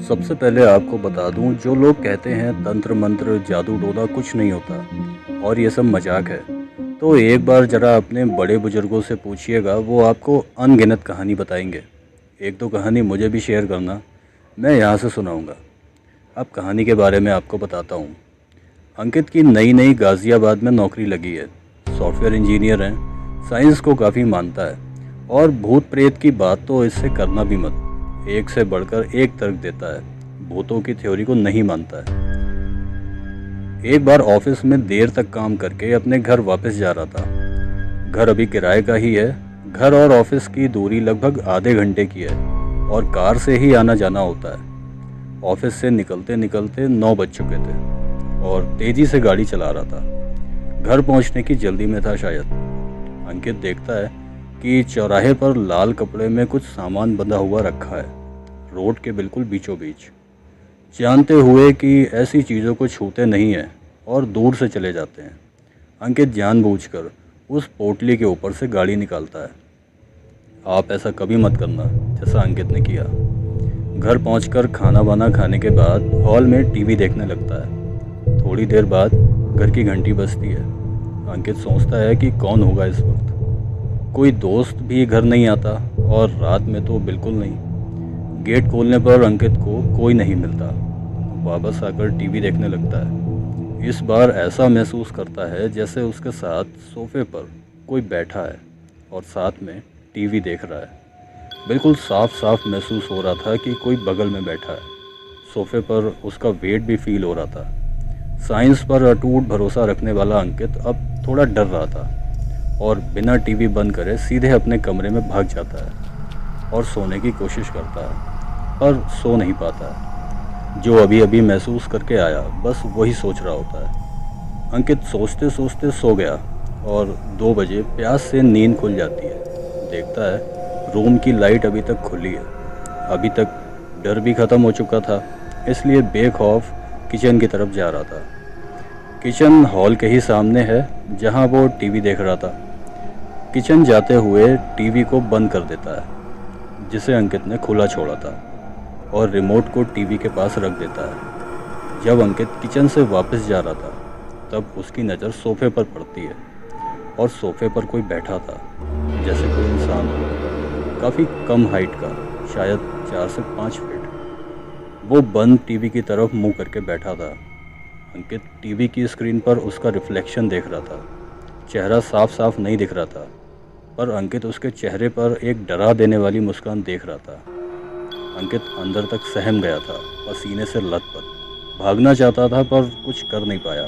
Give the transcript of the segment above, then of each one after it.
सबसे पहले आपको बता दूं, जो लोग कहते हैं तंत्र मंत्र जादू टोना कुछ नहीं होता और ये सब मजाक है, तो एक बार ज़रा अपने बड़े बुजुर्गों से पूछिएगा, वो आपको अनगिनत कहानी बताएंगे। एक दो कहानी मुझे भी शेयर करना, मैं यहाँ से सुनाऊंगा। अब कहानी के बारे में आपको बताता हूँ। अंकित की नई नई गाज़ियाबाद में नौकरी लगी है। सॉफ्टवेयर इंजीनियर हैं, साइंस को काफ़ी मानता है और भूत प्रेत की बात तो इससे करना भी मत। एक से बढ़कर एक तर्क देता है, भूतों की थ्योरी को नहीं मानता है। एक बार ऑफिस में देर तक काम करके अपने घर वापस जा रहा था। घर अभी किराए का ही है। घर और ऑफिस की दूरी लगभग आधे घंटे की है और कार से ही आना जाना होता है। ऑफिस से निकलते निकलते 9 बज चुके थे और तेजी से गाड़ी चला रहा था। घर पहुंचने की जल्दी में था शायद। अंकित देखता है कि चौराहे पर लाल कपड़े में कुछ सामान बंधा हुआ रखा है, रोड के बिल्कुल बीचों बीच। जानते हुए कि ऐसी चीज़ों को छूते नहीं हैं और दूर से चले जाते हैं, अंकित जानबूझकर उस पोटली के ऊपर से गाड़ी निकालता है। आप ऐसा कभी मत करना जैसा अंकित ने किया। घर पहुंचकर खाना वाना खाने के बाद हॉल में टीवी देखने लगता है। थोड़ी देर बाद घर की घंटी बजती है। अंकित सोचता है कि कौन होगा इस वक्त। कोई दोस्त भी घर नहीं आता और रात में तो बिल्कुल नहीं। गेट खोलने पर अंकित को कोई नहीं मिलता। वापस आकर टीवी देखने लगता है। इस बार ऐसा महसूस करता है जैसे उसके साथ सोफे पर कोई बैठा है और साथ में टीवी देख रहा है। बिल्कुल साफ साफ महसूस हो रहा था कि कोई बगल में बैठा है। सोफे पर उसका वेट भी फील हो रहा था। साइंस पर अटूट भरोसा रखने वाला अंकित अब थोड़ा डर रहा था और बिना टीवी बंद करे सीधे अपने कमरे में भाग जाता है और सोने की कोशिश करता है, पर सो नहीं पाता है। जो अभी अभी महसूस करके आया बस वही सोच रहा होता है। अंकित सोचते सोचते सो गया और 2 बजे प्यास से नींद खुल जाती है। देखता है रूम की लाइट अभी तक खुली है। अभी तक डर भी ख़त्म हो चुका था, इसलिए बेखौफ किचन की तरफ जा रहा था। किचन हॉल के ही सामने है जहां वो टीवी देख रहा था। किचन जाते हुए टीवी को बंद कर देता है जिसे अंकित ने खुला छोड़ा था और रिमोट को टीवी के पास रख देता है। जब अंकित किचन से वापस जा रहा था तब उसकी नज़र सोफे पर पड़ती है और सोफे पर कोई बैठा था, जैसे कोई इंसान हो, काफ़ी कम हाइट का, शायद 4 से 5 फीट। वो बंद टीवी की तरफ मुंह करके बैठा था। अंकित टीवी की स्क्रीन पर उसका रिफ्लेक्शन देख रहा था। चेहरा साफ साफ नहीं दिख रहा था, पर अंकित उसके चेहरे पर एक डरा देने वाली मुस्कान देख रहा था। अंकित अंदर तक सहम गया था, पसीने से लथपथ। भागना चाहता था पर कुछ कर नहीं पाया।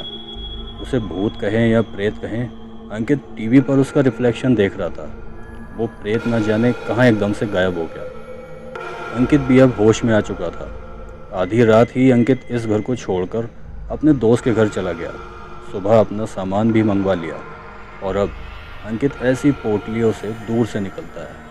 उसे भूत कहें या प्रेत कहें, अंकित टीवी पर उसका रिफ्लेक्शन देख रहा था। वो प्रेत न जाने कहाँ एकदम से गायब हो गया। अंकित भी अब होश में आ चुका था। आधी रात ही अंकित इस घर को छोड़कर अपने दोस्त के घर चला गया। सुबह अपना सामान भी मंगवा लिया और अब अंकित ऐसी पोटलियों से दूर से निकलता है।